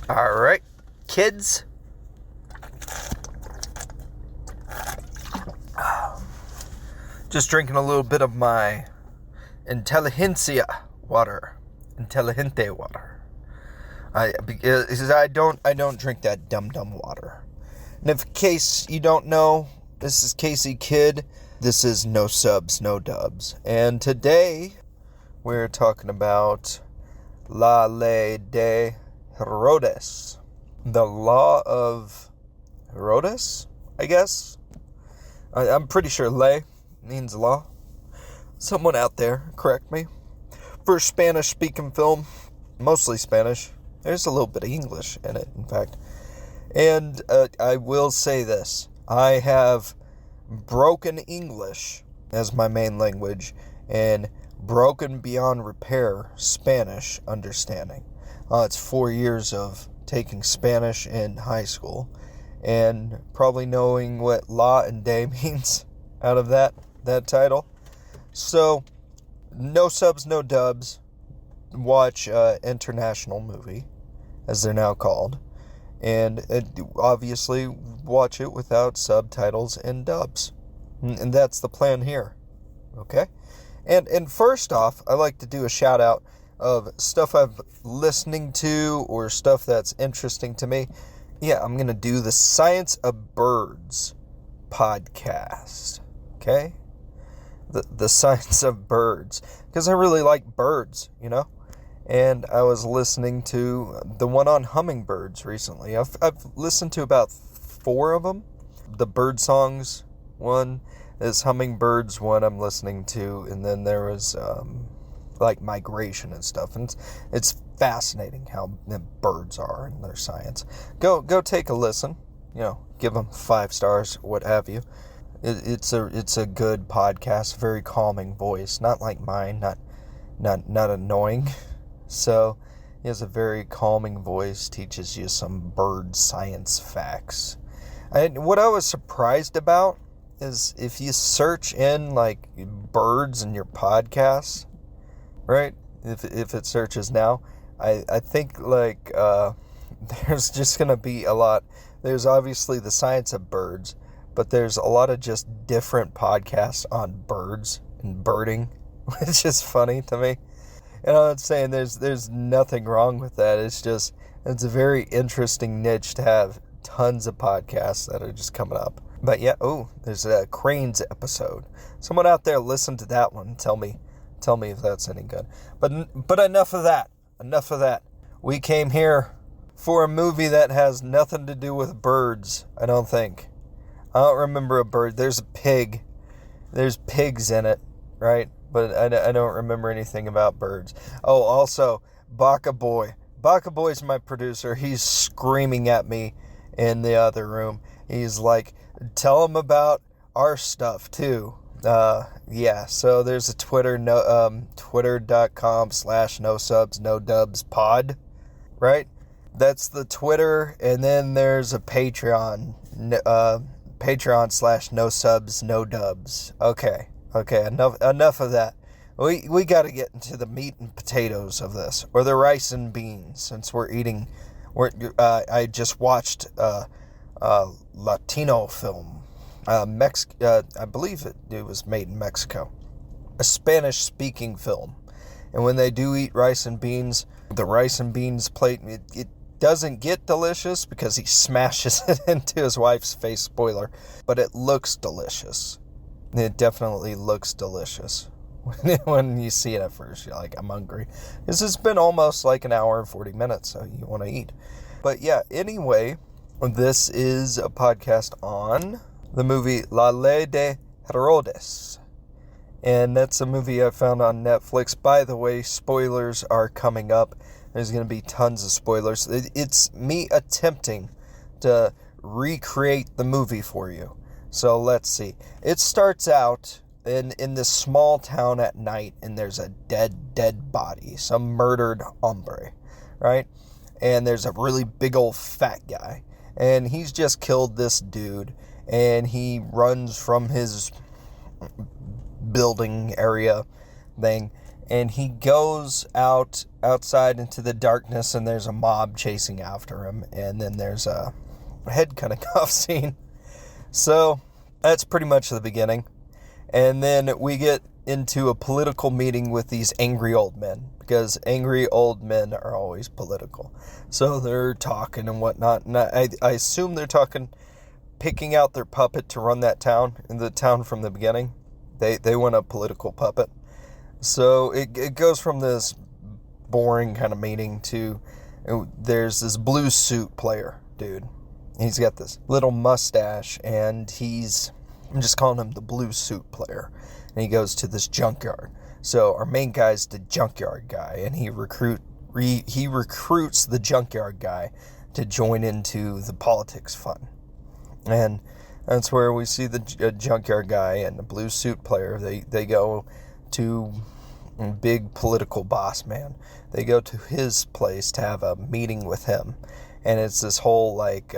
All right, kids. Just drinking a little bit of my Intelligente water. I don't drink that dum-dum water. And in case you don't know, this is Casey Kidd. This is No Subs, No Dubs. And today we're talking about Ley de Herodes. The law of Herodes, I guess. I'm pretty sure ley means law. Someone out there, correct me. First Spanish-speaking film, mostly Spanish. There's a little bit of English in it, in fact. And I will say this. I have broken English as my main language and broken beyond repair Spanish understanding. It's 4 years of taking Spanish in high school and probably knowing what la and de means out of that title. So, no subs, no dubs. Watch international movie, as they're now called. And obviously watch it without subtitles and dubs. And that's the plan here. Okay? And first off, I like to do a shout out of stuff I've listening to or stuff that's interesting to me. Yeah, I'm going to do the Science of Birds podcast. Okay? The Science of Birds. Because I really like birds, you know? And I was listening to the one on hummingbirds recently. I've listened to about 4 of them. The bird songs one is hummingbirds one I'm listening to. And then there was like migration and stuff. And it's fascinating how birds are and their science. Go take a listen. You know, give them 5 stars, what have you. It's a good podcast, very calming voice, not like mine, not annoying. So he has a very calming voice, teaches you some bird science facts. And what I was surprised about is if you search in like birds in your podcast, right? If it searches now, I think like there's just gonna be a lot. There's obviously the Science of Birds. But there's a lot of just different podcasts on birds and birding, which is funny to me. And I'm not saying there's nothing wrong with that. It's a very interesting niche to have tons of podcasts that are just coming up. But yeah, there's a cranes episode. Someone out there listen to that one and tell me if that's any good. But enough of that. We came here for a movie that has nothing to do with birds, I don't think. I don't remember a bird. There's a pig. There's pigs in it, right? But I don't remember anything about birds. Oh, also, Baka Boy. Baka Boy's my producer. He's screaming at me in the other room. He's like, tell him about our stuff, too. Yeah, so there's a Twitter, twitter.com/no-subs-no-dubs-pod, right? That's the Twitter, and then there's a Patreon, Patreon/no-subs-no-dubs. Okay, enough of that. We got to get into the meat and potatoes of this, or the rice and beans, since I just watched a Latino film. I believe it was made in Mexico. A Spanish-speaking film. And when they do eat rice and beans, the rice and beans plate, it doesn't get delicious because he smashes it into his wife's face, spoiler, but it looks delicious. It definitely looks delicious. When you see it at first, you're like, I'm hungry. This has been almost like an hour and 40 minutes, so you want to eat. But yeah, anyway, this is a podcast on the movie Ley de Herodes. And that's a movie I found on Netflix. By the way, spoilers are coming up. There's going to be tons of spoilers. It's me attempting to recreate the movie for you. So let's see. It starts out in this small town at night, and there's a dead body. Some murdered hombre, right? And there's a really big old fat guy. And he's just killed this dude. And he runs from his building area thing. And he goes outside into the darkness, and there's a mob chasing after him. And then there's a head cutting off scene. So that's pretty much the beginning. And then we get into a political meeting with these angry old men, because angry old men are always political. So they're talking and whatnot. And I assume they're talking, picking out their puppet to run that town, in the town from the beginning. They want a political puppet. So it goes from this boring kind of meeting to, there's this blue suit player, dude. He's got this little mustache, and I'm just calling him the blue suit player. And he goes to this junkyard. So our main guy's the junkyard guy, and he recruits the junkyard guy to join into the politics fun. And that's where we see the junkyard guy and the blue suit player. They go to big political boss man. They go to his place to have a meeting with him. And it's this whole, like,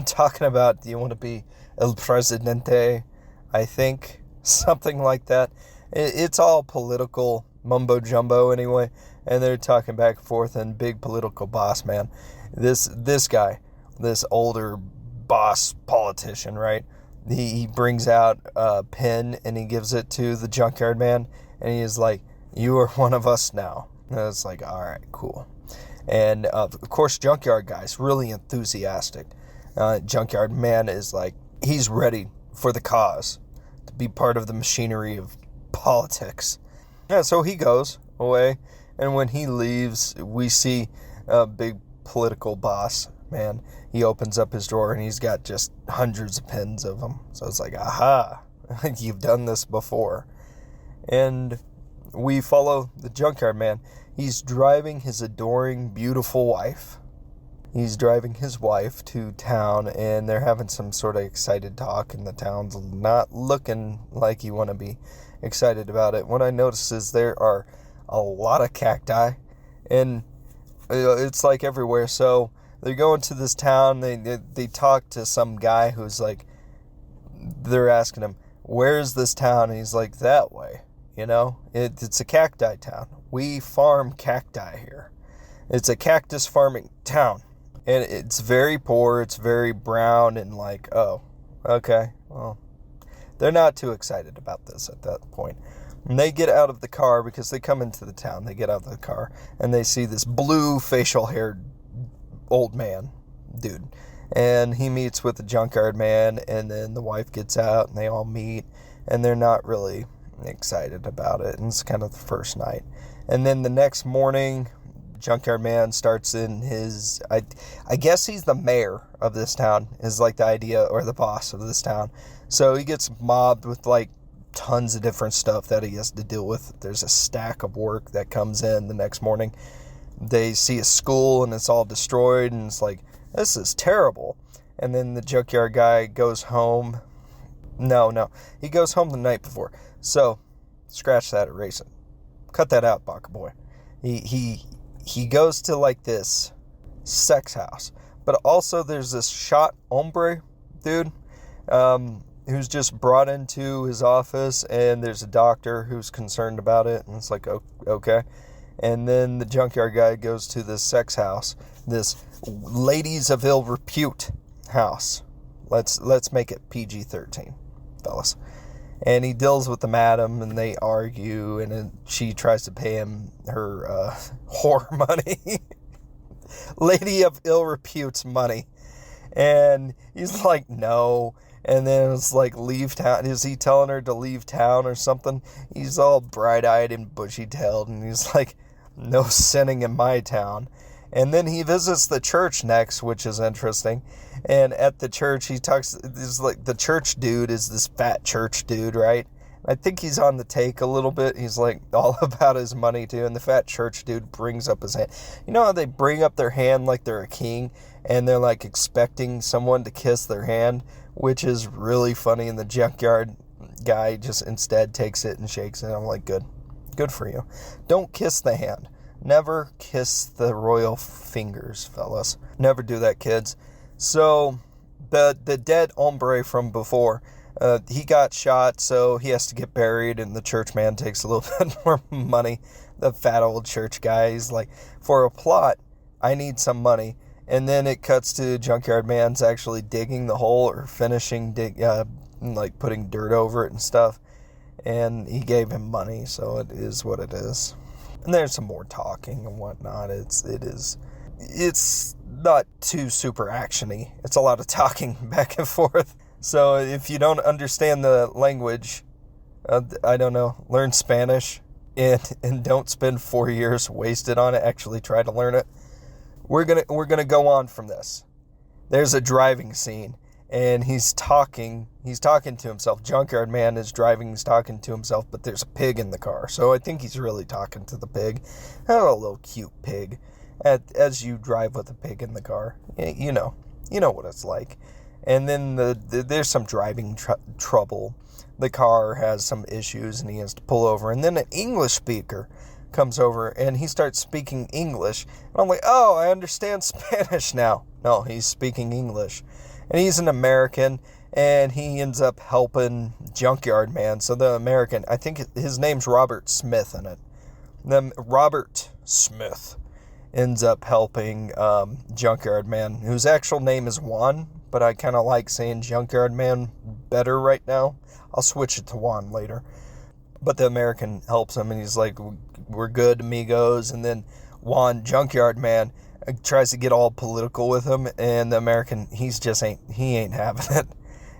talking about, do you want to be El Presidente, I think? Something like that. It's all political mumbo-jumbo anyway. And they're talking back and forth, and big political boss man. This guy, this older boss politician, right? He brings out a pen, and he gives it to the junkyard man. And he is like, you are one of us now. And it's like, all right, cool. And, of course, junkyard guy's really enthusiastic. Junkyard man is like, he's ready for the cause, to be part of the machinery of politics. Yeah, so he goes away, and when he leaves, we see a big political boss man. He opens up his drawer, and he's got just hundreds of pens of them. So it's like, aha, you've done this before. And we follow the junkyard man. He's driving his adoring, beautiful wife. He's driving his wife to town, and they're having some sort of excited talk, and the town's not looking like you want to be excited about it. What I notice is there are a lot of cacti, and it's like everywhere. So they're going to this town. They talk to some guy who's like, they're asking him, where's this town? And he's like, that way. You know, it's a cacti town. We farm cacti here. It's a cactus farming town. And it's very poor. It's very brown, and like, oh, okay. Well, they're not too excited about this at that point. And they get out of the car, because they come into the town. They get out of the car, and they see this blue facial-haired old man, dude. And he meets with the junkyard man, and then the wife gets out, and they all meet, and they're not really excited about it. And it's kind of the first night. And then the next morning, junkyard man starts in his, I guess he's the mayor of this town, is like the idea, or the boss of this town. So he gets mobbed with like tons of different stuff that he has to deal with. There's a stack of work that comes in the next morning. They see a school, and it's all destroyed, and it's like, this is terrible. And then the junkyard guy goes home. No, he goes home the night before. So, scratch that, erase it. Cut that out, Baka boy. He goes to like this sex house. But also there's this shot hombre dude who's just brought into his office, and there's a doctor who's concerned about it, and it's like, okay. And then the junkyard guy goes to this sex house, this ladies of ill repute house. Let's make it PG-13, fellas. And he deals with the madam, and they argue, and then she tries to pay him her whore money. Lady of ill repute's money. And he's like, no. And then it's like, leave town. Is he telling her to leave town or something? He's all bright-eyed and bushy-tailed, and he's like, no sinning in my town. And then he visits the church next, which is interesting. And at the church, he talks, this like the church dude is this fat church dude, right? I think he's on the take a little bit. He's like all about his money too. And the fat church dude brings up his hand. You know how they bring up their hand like they're a king, and they're like expecting someone to kiss their hand, which is really funny. And the junkyard guy just instead takes it and shakes it. I'm like, good for you. Don't kiss the hand. Never kiss the royal fingers, fellas. Never do that, kids. So, the dead hombre from before He got shot, so he has to get buried, and the church man takes a little bit more money. The fat old church guy, he's like, for a plot, I need some money. And then it cuts to Junkyard Man's actually digging the hole or finishing, like putting dirt over it and stuff. And he gave him money, so it is what it is. And there's some more talking and whatnot. It's not too super actiony. It's a lot of talking back and forth. So if you don't understand the language, I don't know, learn Spanish and don't spend 4 years wasted on it. Actually try to learn it. We're gonna go on from this. There's a driving scene, and he's talking to himself. Junkyard Man is driving, he's talking to himself, but there's a pig in the car. So I think he's really talking to the pig. Oh, a little cute pig. As you drive with a pig in the car, you know what it's like. And then there's some driving trouble. The car has some issues, and he has to pull over. And then an English speaker comes over, and he starts speaking English. And I'm like, oh, I understand Spanish now. No, he's speaking English. And he's an American, and he ends up helping Junkyard Man. So the American, I think his name's Robert Smith in it. Then Robert Smith ends up helping Junkyard Man, whose actual name is Juan, but I kind of like saying Junkyard Man better right now. I'll switch it to Juan later. But the American helps him, and he's like, we're good, amigos. And then Juan, Junkyard Man, tries to get all political with him, and the American, he ain't having it.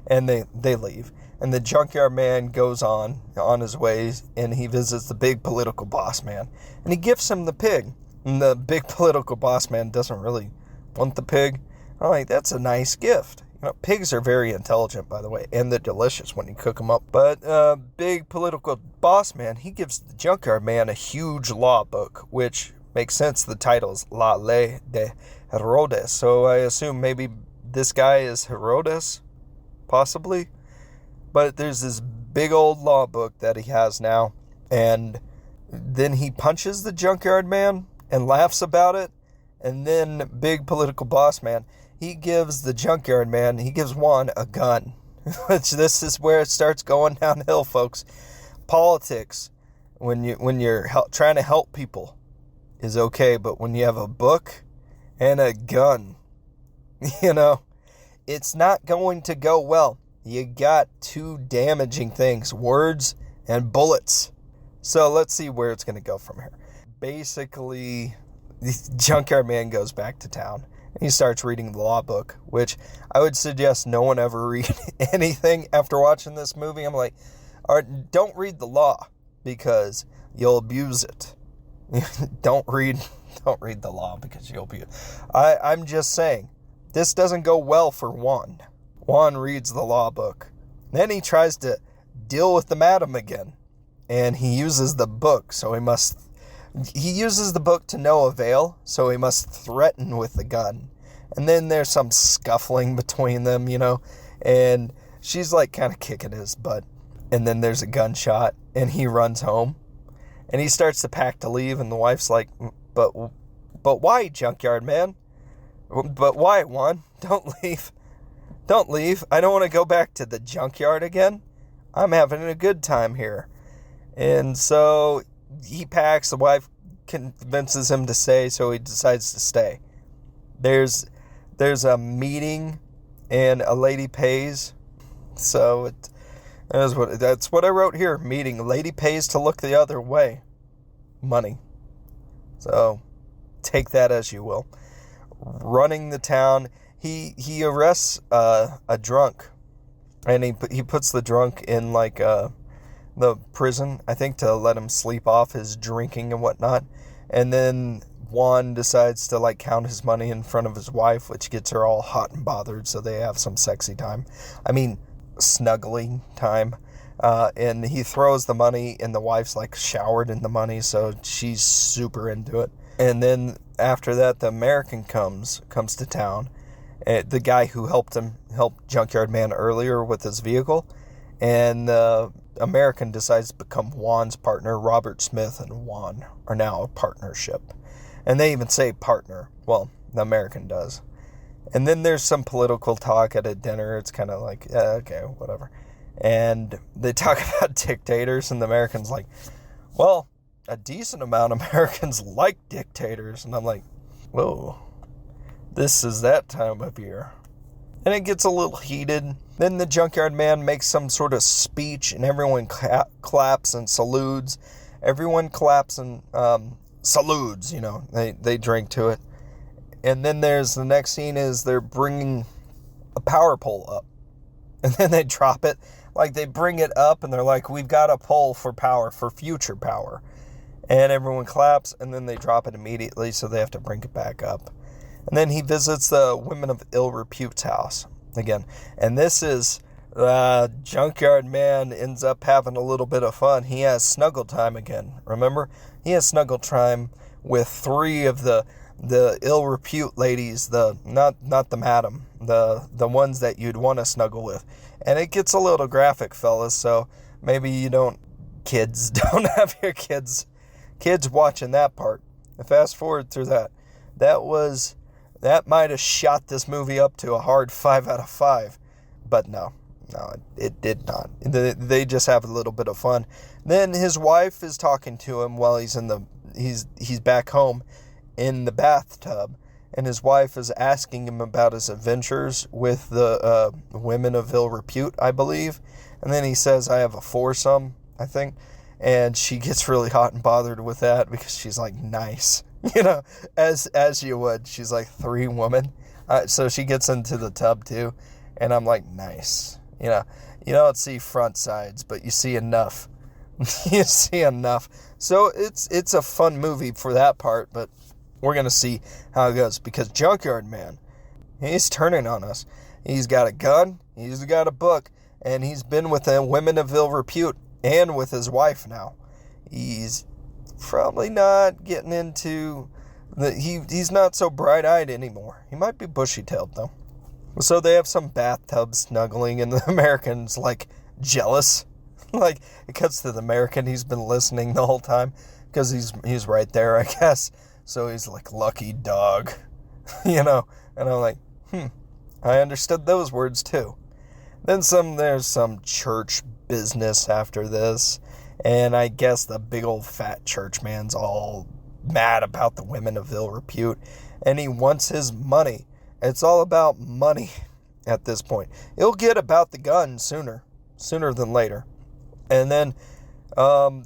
And they leave. And the Junkyard Man goes on his way, and he visits the big political boss man. And he gifts him the pig. And the big political boss man doesn't really want the pig. I'm like, that's a nice gift. Pigs are very intelligent, by the way, and they're delicious when you cook them up. But big political boss man, he gives the Junkyard Man a huge law book, which makes sense. The title is Ley de Herodes. So I assume maybe this guy is Herodes, possibly. But there's this big old law book that he has now. And then he punches the Junkyard Man and laughs about it. And then big political boss man, he gives the Junkyard Man, he gives Juan a gun. Which this is where it starts going downhill, folks. Politics, when you're trying to help people, is okay. But when you have a book and a gun, it's not going to go well. You got two damaging things, words and bullets. So let's see where it's going to go from here. Basically, the Junkyard Man goes back to town. He starts reading the law book, which I would suggest no one ever read anything after watching this movie. I'm like, don't read the law because you'll abuse it. Don't read the law because you'll abuse it. I'm just saying, this doesn't go well for Juan. Juan reads the law book. Then he tries to deal with the madam again. And he uses the book, he uses the book to no avail, so he must threaten with the gun. And then there's some scuffling between them, and she's like kind of kicking his butt. And then there's a gunshot, and he runs home. And he starts to pack to leave, and the wife's like, but why, Junkyard Man? But why, Juan? Don't leave. Don't leave. I don't want to go back to the junkyard again. I'm having a good time here. And so he packs, the wife convinces him to stay, so he decides to stay. There's a meeting, and a lady pays. So that's what I wrote here. Meeting. Lady pays to look the other way. Money. So take that as you will. Running the town, he arrests a drunk, and he puts the drunk in the prison, I think, to let him sleep off his drinking and whatnot. And then Juan decides to count his money in front of his wife, which gets her all hot and bothered, so they have some sexy time. I mean, snuggling time. And he throws the money, and the wife's showered in the money, so she's super into it. And then after that, the American comes to town. The guy who helped Junkyard Man earlier with his vehicle. And the American decides to become Juan's partner. Robert Smith and Juan are now a partnership. And they even say partner. Well, the American does. And then there's some political talk at a dinner. It's kind of okay, whatever. And they talk about dictators, and the American's like, well, a decent amount of Americans like dictators. And I'm like, whoa, this is that time of year. And it gets a little heated. Then the junkyard man makes some sort of speech, and everyone claps and salutes. Everyone claps and salutes, They drink to it. And then there's the next scene is they're bringing a power pole up. And then they drop it. Like, they bring it up, and they're like, we've got a pole for power, for future power. And everyone claps, and then they drop it immediately, so they have to bring it back up. And then he visits the women of ill repute's house again. And this is, junkyard man ends up having a little bit of fun. He has snuggle time again, remember? He has snuggle time with 3 of the ill repute ladies, not the madam, the ones that you'd want to snuggle with. And it gets a little graphic, fellas, so maybe you don't have your kids watching that part. And fast forward through that. That might have shot this movie up to a hard 5 out of 5. But no, it did not. They just have a little bit of fun. Then his wife is talking to him while he's back home in the bathtub. And his wife is asking him about his adventures with the women of ill repute, I believe. And then he says, I have a foursome, I think. And she gets really hot and bothered with that because she's like, nice. As you would. She's like 3 women. So she gets into the tub too. And I'm like, nice. You don't see front sides, but you see enough. You see enough. So it's a fun movie for that part, but we're going to see how it goes. Because Junkyard Man, he's turning on us. He's got a gun, he's got a book, and he's been with the women of ill repute and with his wife now. He's probably not getting into... He's not so bright-eyed anymore. He might be bushy-tailed, though. So they have some bathtub snuggling, and the American's, like, jealous. Like, it cuts to the American. He's been listening the whole time because he's right there, I guess. So he's like, lucky dog, And I'm like, I understood those words too. Then there's some church business after this. And I guess the big old fat church man's all mad about the women of ill repute. And he wants his money. It's all about money at this point. He'll get about the gun sooner than later. And then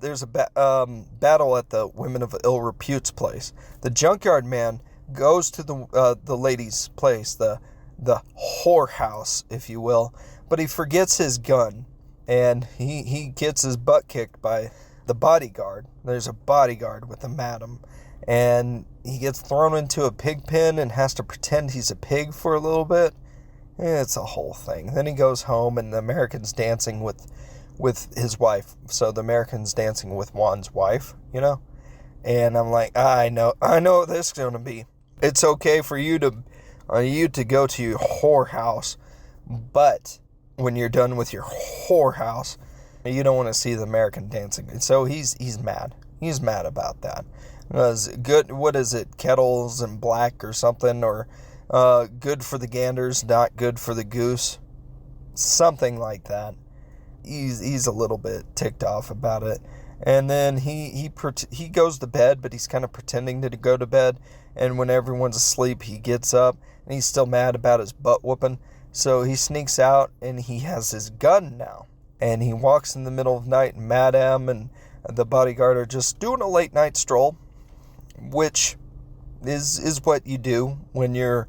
there's a battle at the women of ill repute's place. The junkyard man goes to the lady's place, the whorehouse, if you will, but he forgets his gun, and he gets his butt kicked by the bodyguard. There's a bodyguard with the madam, and he gets thrown into a pig pen and has to pretend he's a pig for a little bit. It's a whole thing. Then he goes home, and the American's dancing with his wife. So the American's dancing with Juan's wife, And I'm like, I know what this is going to be. It's okay for you to go to your whorehouse, but when you're done with your whorehouse, you don't want to see the American dancing. And so he's mad. He's mad about that. Good. What is it? Kettles and black or something, or good for the ganders, not good for the goose. Something like that. He's a little bit ticked off about it. And then he goes to bed, but he's kind of pretending to go to bed. And when everyone's asleep, he gets up, and he's still mad about his butt whooping. So he sneaks out, and he has his gun now. And he walks in the middle of the night, and Madame and the bodyguard are just doing a late night stroll, which is what you do when you're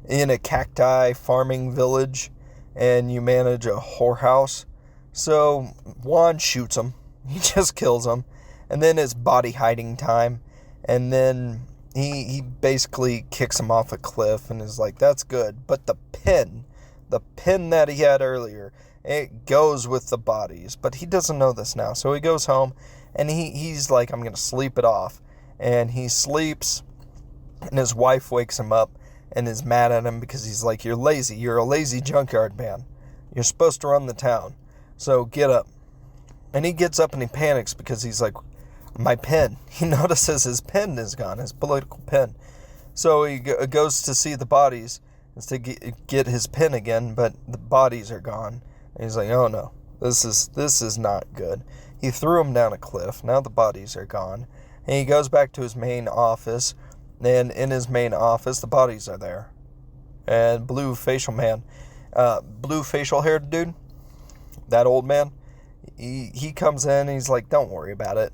in a cacti farming village and you manage a whorehouse. So Juan shoots him. He just kills him. And then it's body hiding time. And then he basically kicks him off a cliff and is like, that's good. But the pin that he had earlier, it goes with the bodies. But he doesn't know this now. So he goes home and he's like, I'm going to sleep it off. And he sleeps, and his wife wakes him up and is mad at him because he's like, you're lazy. You're a lazy junkyard man. You're supposed to run the town. So get up. And he gets up and he panics because he's like, my pen. He notices his pen is gone, his political pen. So he goes to see the bodies to get his pen again, but the bodies are gone. And he's like, oh no, This is not good. He threw him down a cliff. Now the bodies are gone. And he goes back to his main office. And in his main office, the bodies are there. And blue facial haired dude, that old man, he comes in and he's like, don't worry about it.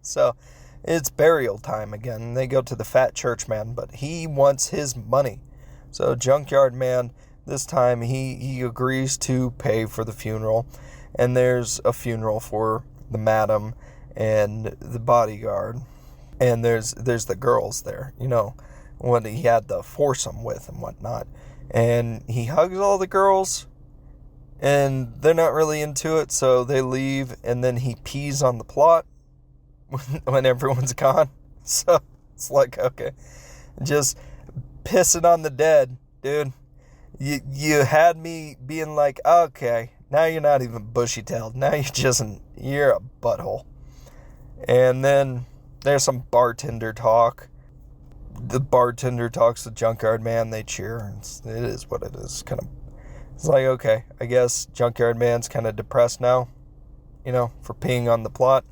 So it's burial time again. They go to the fat church man, but he wants his money. So Junkyard Man, this time he agrees to pay for the funeral. And there's a funeral for the madam and the bodyguard. And there's the girls there, what he had the foursome with and whatnot. And he hugs all the girls, and they're not really into it, so they leave, and then he pees on the plot when everyone's gone. So it's like, okay, just pissing on the dead, dude. You had me being like, okay, now you're not even bushy-tailed. Now you're a butthole. And then there's some bartender talk. The bartender talks to Junkyard Man. They cheer. It is what it is. It's like, okay, I guess Junkyard Man's kind of depressed now, for peeing on the plot.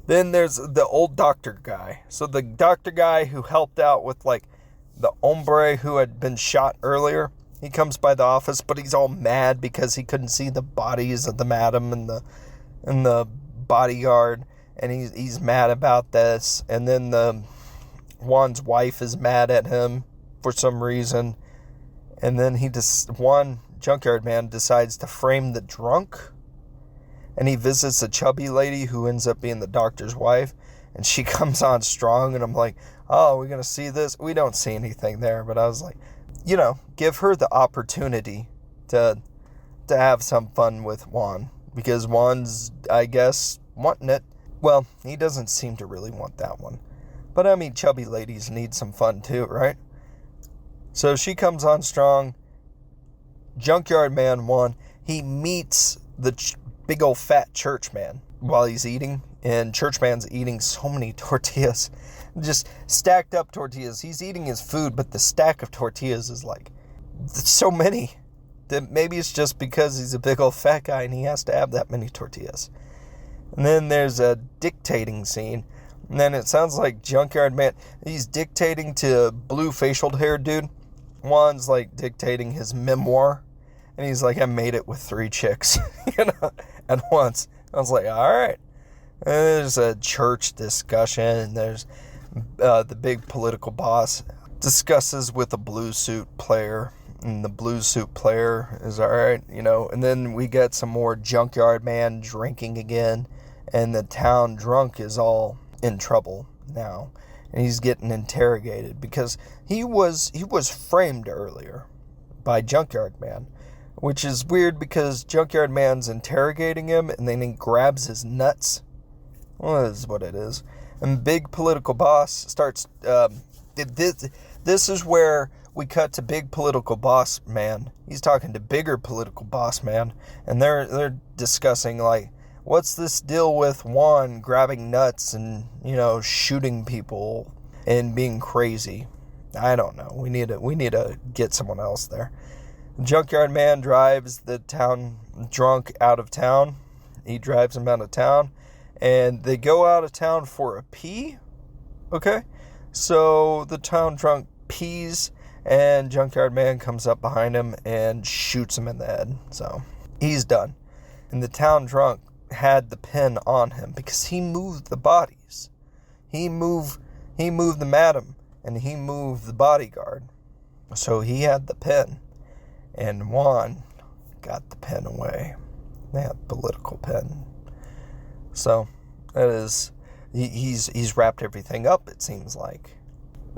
Then there's the old doctor guy. So the doctor guy who helped out with, the hombre who had been shot earlier, he comes by the office, but he's all mad because he couldn't see the bodies of the madam and the bodyguard, and he's mad about this. And then Juan's wife is mad at him for some reason. And then Junkyard Man decides to frame the drunk. And he visits a chubby lady who ends up being the doctor's wife. And she comes on strong. And I'm like, oh, we're going to see this? We don't see anything there. But I was like, give her the opportunity to have some fun with Juan. Because Juan's, I guess, wanting it. Well, he doesn't seem to really want that one. But I mean, chubby ladies need some fun too, right? So she comes on strong. Junkyard Man won. He meets the big old fat church man while he's eating. And church man's eating so many tortillas. Just stacked up tortillas. He's eating his food, but the stack of tortillas is so many. That maybe it's just because he's a big old fat guy and he has to have that many tortillas. And then there's a dictating scene. And then it sounds like Junkyard Man, he's dictating to blue facial hair dude. Juan's dictating his memoir. And he's like, I made it with 3 chicks, at once. I was like, all right. And there's a church discussion. And there's the big political boss discusses with a blue suit player. And the blue suit player is all right, And then we get some more Junkyard Man drinking again. And the town drunk is all in trouble now, and he's getting interrogated because he was framed earlier by Junkyard Man, which is weird because Junkyard Man's interrogating him and then he grabs his nuts. Well, that is what it is. And big political boss starts this is where we cut to big political boss man. He's talking to bigger political boss man, and they're discussing what's this deal with Juan grabbing nuts and, shooting people and being crazy? I don't know. We need to get someone else there. Junkyard Man drives the town drunk out of town. He drives him out of town. And they go out of town for a pee. Okay? So the town drunk pees, and Junkyard Man comes up behind him and shoots him in the head. So he's done. And the town drunk had the pin on him because he moved the bodies. He moved the madam and he moved the bodyguard. So he had the pin. And Juan got the pin away. They had the political pin. So that is he's wrapped everything up, it seems like.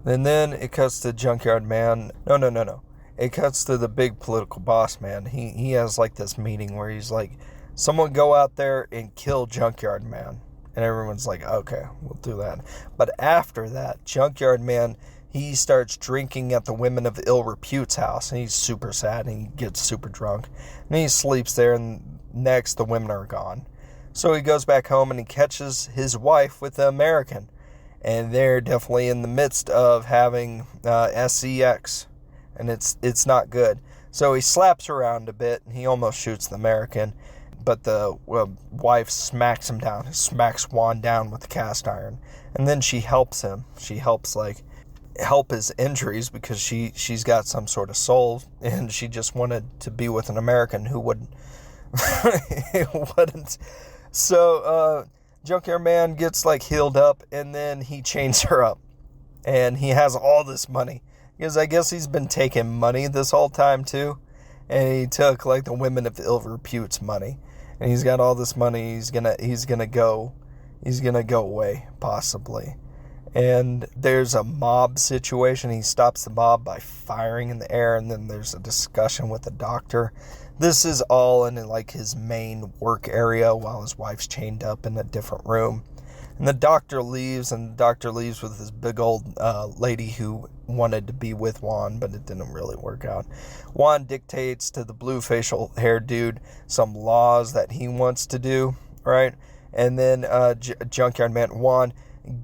And then it cuts to Junkyard Man. No. It cuts to the big political boss man. He has this meeting where he's like, someone go out there and kill Junkyard Man. And everyone's like, okay, we'll do that. But after that, Junkyard Man, he starts drinking at the Women of Ill Repute's house. And he's super sad and he gets super drunk. And he sleeps there, and next the women are gone. So he goes back home and he catches his wife with the American. And they're definitely in the midst of having sex. And it's not good. So he slaps around a bit, and he almost shoots the American, but the wife smacks him down, smacks Juan down with the cast iron, and then she helps him. She helps, help his injuries because she's got some sort of soul, and she just wanted to be with an American who wouldn't. wouldn't. So, Junkyard Man gets, healed up, and then he chains her up, and he has all this money. Because I guess he's been taking money this whole time too. And he took the women of ill repute's money. And he's got all this money. He's gonna go away, possibly. And there's a mob situation. He stops the mob by firing in the air, and then there's a discussion with the doctor. This is all in his main work area while his wife's chained up in a different room. And the doctor leaves, with this big old lady who wanted to be with Juan, but it didn't really work out. Juan dictates to the blue facial hair dude some laws that he wants to do, right? And then Junkyard Man Juan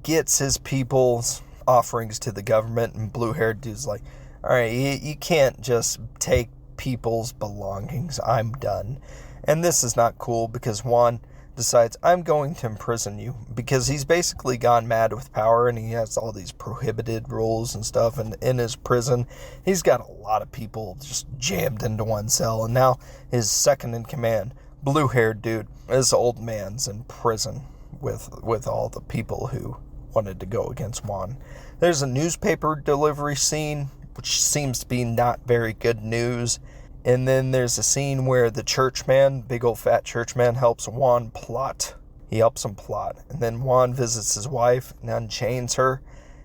gets his people's offerings to the government, and blue haired dude's like, all right, you can't just take people's belongings. I'm done. And this is not cool because Juan decides, I'm going to imprison you, because he's basically gone mad with power, and he has all these prohibited rules and stuff, and in his prison he's got a lot of people just jammed into one cell, and now his second in command, blue-haired dude, this old man's in prison with all the people who wanted to go against Juan. There's a newspaper delivery scene, which seems to be not very good news. And then there's a scene where the churchman, big old fat churchman, helps Juan plot. He helps him plot. And then Juan visits his wife and unchains her.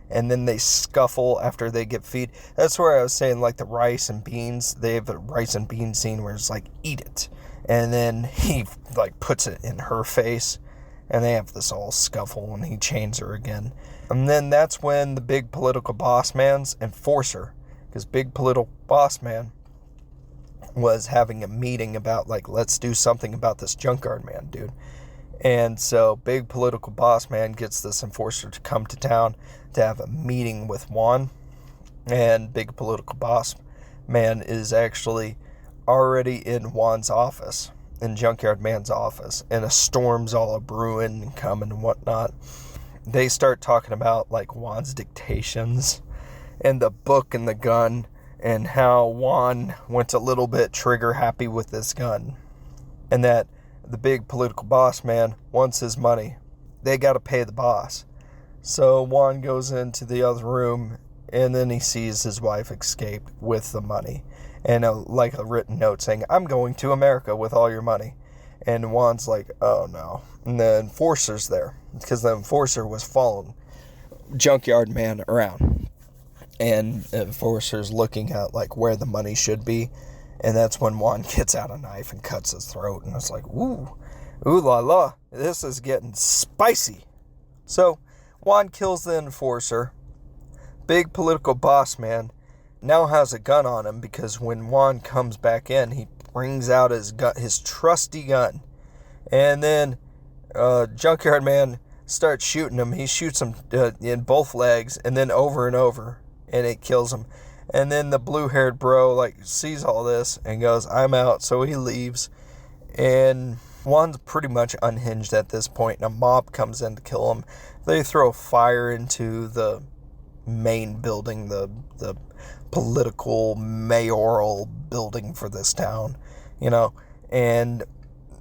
And then they scuffle after they get feed. That's where I was saying, the rice and beans. They have a rice and bean scene where it's eat it. And then he, puts it in her face. And they have this all scuffle, and he chains her again. And then that's when the big political boss man's enforcer. Because big political boss man was having a meeting about, let's do something about this Junkyard Man dude. And so big political boss man gets this enforcer to come to town to have a meeting with Juan. And big political boss man is actually already in Juan's office, in Junkyard Man's office. And a storm's all a-brewing and coming and whatnot. They start talking about, Juan's dictations and the book and the gun, and how Juan went a little bit trigger happy with this gun. And that the big political boss man wants his money. They got to pay the boss. So Juan goes into the other room, and then he sees his wife escape with the money. And a written note saying, I'm going to America with all your money. And Juan's like, oh no. And the enforcer's there, because the enforcer was following Junkyard Man around. And the enforcer's looking at, where the money should be. And that's when Juan gets out a knife and cuts his throat. And it's ooh la la, this is getting spicy. So, Juan kills the enforcer. Big political boss man now has a gun on him, because when Juan comes back in, he brings out his trusty gun. And then, Junkyard Man starts shooting him. He shoots him in both legs, and then over and over. And it kills him. And then the blue-haired bro, sees all this and goes, I'm out. So he leaves. And Juan's pretty much unhinged at this point, and a mob comes in to kill him. They throw fire into the main building, the political mayoral building for this town, And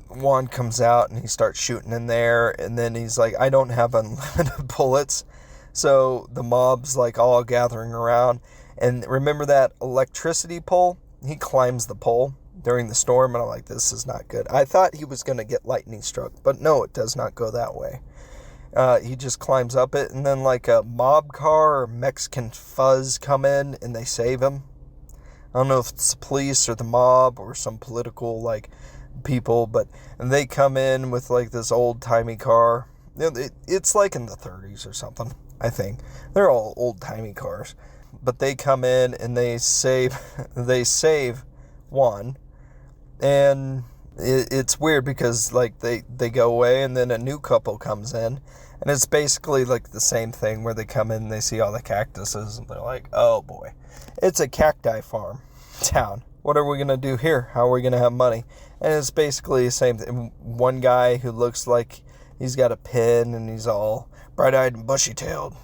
Juan comes out, and he starts shooting in there. And then he's like, I don't have unlimited bullets. So the mob's all gathering around. And remember that electricity pole? He climbs the pole during the storm, and I'm like, this is not good. I thought he was going to get lightning struck, but no, it does not go that way. He just climbs up it, and then a mob car or Mexican fuzz come in, and they save him. I don't know if it's the police or the mob or some political people, but they come in with this old-timey car. It's in the 30s or something. I think they're all old-timey cars, but they come in and they save Juan. And it's weird because they go away, and then a new couple comes in, and it's basically the same thing where they come in and they see all the cactuses, and they're like, oh boy, it's a cacti farm town. what are we going to do here? How are we going to have money? And it's basically the same thing. One guy who looks like he's got a pin and he's all bright-eyed and bushy-tailed,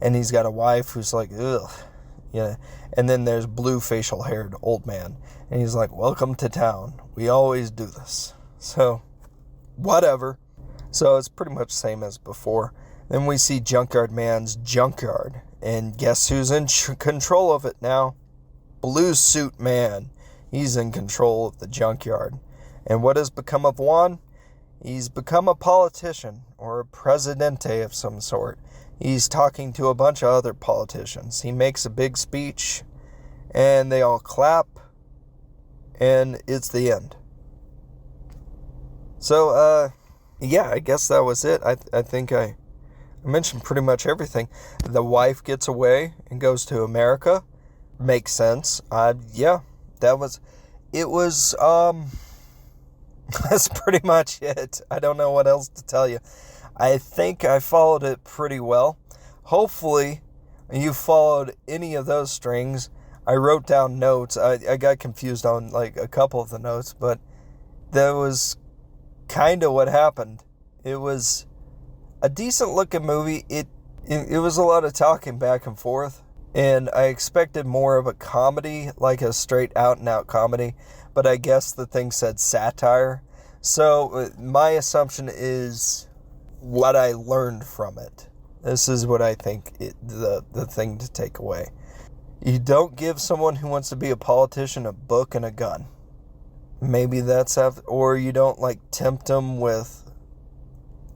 and he's got a wife who's like, ugh, and then there's blue facial-haired old man, and he's like, welcome to town. We always do this. So, whatever. So it's pretty much the same as before. Then we see Junkyard Man's junkyard, and guess who's in control of it now? Blue Suit Man. He's in control of the junkyard. And what has become of Juan? He's become a politician, or a presidente of some sort. He's talking to a bunch of other politicians. He makes a big speech, and they all clap, and it's the end. So, yeah, I guess that was it. I think I mentioned pretty much everything. The wife gets away and goes to America. Makes sense. Yeah, it was, that's pretty much it. I don't know what else to tell you. I think I followed it pretty well. Hopefully, you followed any of those strings. I wrote down notes. I got confused on, a couple of the notes, but that was kind of what happened. It was a decent-looking movie. It was a lot of talking back and forth, and I expected more of a comedy, like a straight out-and-out comedy, but I guess the thing said satire. So my assumption is what I learned from it. This is what I think the thing to take away. You don't give someone who wants to be a politician a book and a gun. Maybe that's or you don't tempt them with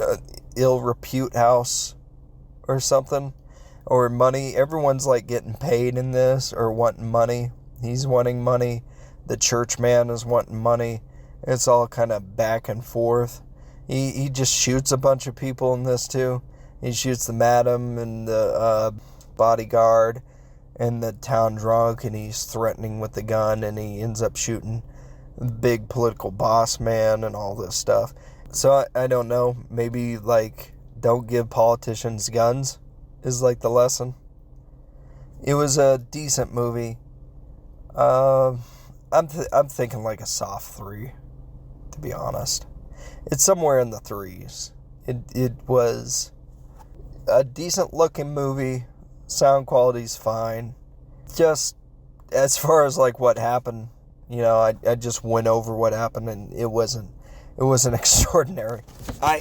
an ill repute house or something, or money. Everyone's getting paid in this or wanting money. He's wanting money. The church man is wanting money. It's all kind of back and forth. He just shoots a bunch of people in this too. He shoots the madam and the bodyguard and the town drunk, and he's threatening with the gun, and he ends up shooting the big political boss man and all this stuff. So I don't know. Maybe don't give politicians guns is the lesson. It was a decent movie. I'm thinking a soft 3, to be honest. It's somewhere in the 3s. It was a decent looking movie. Sound quality's fine. Just as far as what happened, I just went over what happened, and it wasn't extraordinary. I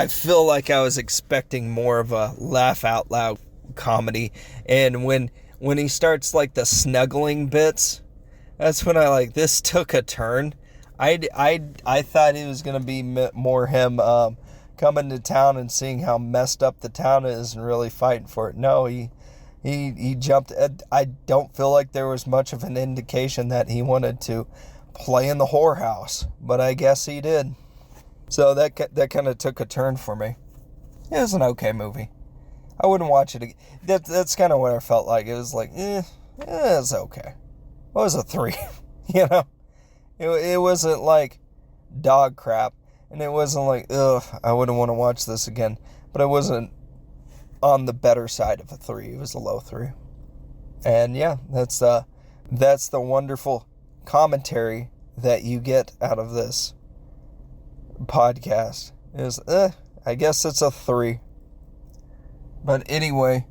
feel like I was expecting more of a laugh out loud comedy, and when he starts the snuggling bits, that's when this took a turn. I thought it was gonna be more him coming to town and seeing how messed up the town is and really fighting for it. No, he jumped. I don't feel like there was much of an indication that he wanted to play in the whorehouse, but I guess he did. So that kind of took a turn for me. It was an okay movie. I wouldn't watch it again. That's kind of what I felt like. It was it's okay. What was a 3? It wasn't dog crap, and it wasn't ugh, I wouldn't want to watch this again. But it wasn't on the better side of a 3. It was a low 3. And yeah, that's the wonderful commentary that you get out of this podcast. Is I guess it's a 3. But anyway,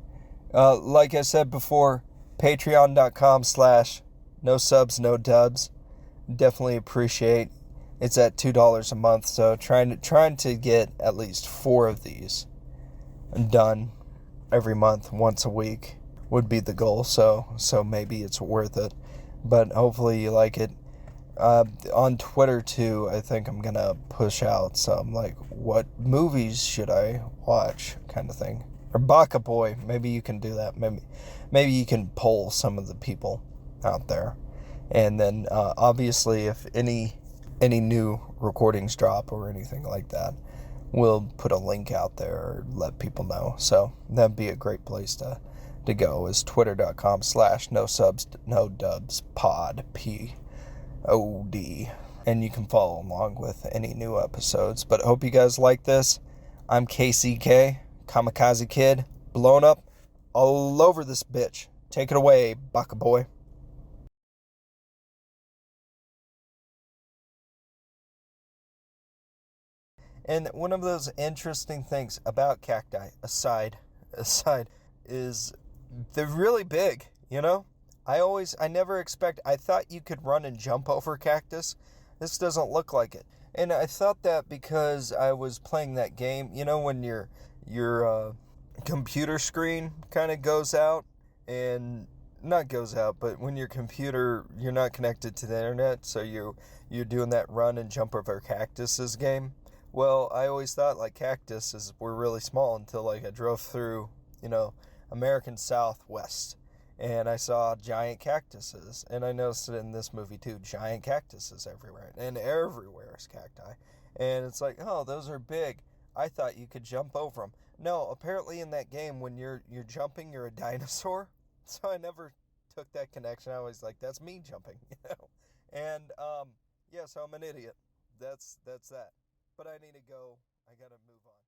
like I said before, patreon.com/no subs, no dubs. Definitely appreciate. It's at $2 a month, so trying to get at least 4 of these done every month, once a week, would be the goal. So maybe it's worth it. But hopefully you like it. On Twitter too, I think I'm gonna push out some what movies should I watch kind of thing. Or Baka Boy, maybe you can do that. Maybe you can poll some of the people out there, and then obviously if any new recordings drop or anything like that, we'll put a link out there or let people know. So that'd be a great place to go, is twitter.com/no subs no dubs pod POD, and you can follow along with any new episodes. But I hope you guys like this. I'm Casey Kamikaze Kidd, blown up all over this bitch. Take it away, Baka Boy. And one of those interesting things about cacti, aside, is they're really big, you know? I never I thought you could run and jump over cactus. This doesn't look like it. And I thought that because I was playing that game, you know, when your computer screen kind of goes out, and not goes out, but when your computer, you're not connected to the internet, so you're doing that run and jump over cactuses game. Well, I always thought like cactuses were really small until like I drove through, you know, American Southwest, and I saw giant cactuses, and I noticed it in this movie too, giant cactuses everywhere, and everywhere is cacti, and it's like, oh, those are big. I thought you could jump over them. No, apparently in that game, when you're jumping, you're a dinosaur. So I never took that connection. I was like, that's me jumping, you know. And yeah, so I'm an idiot. That's that. But I need to go. I gotta move on.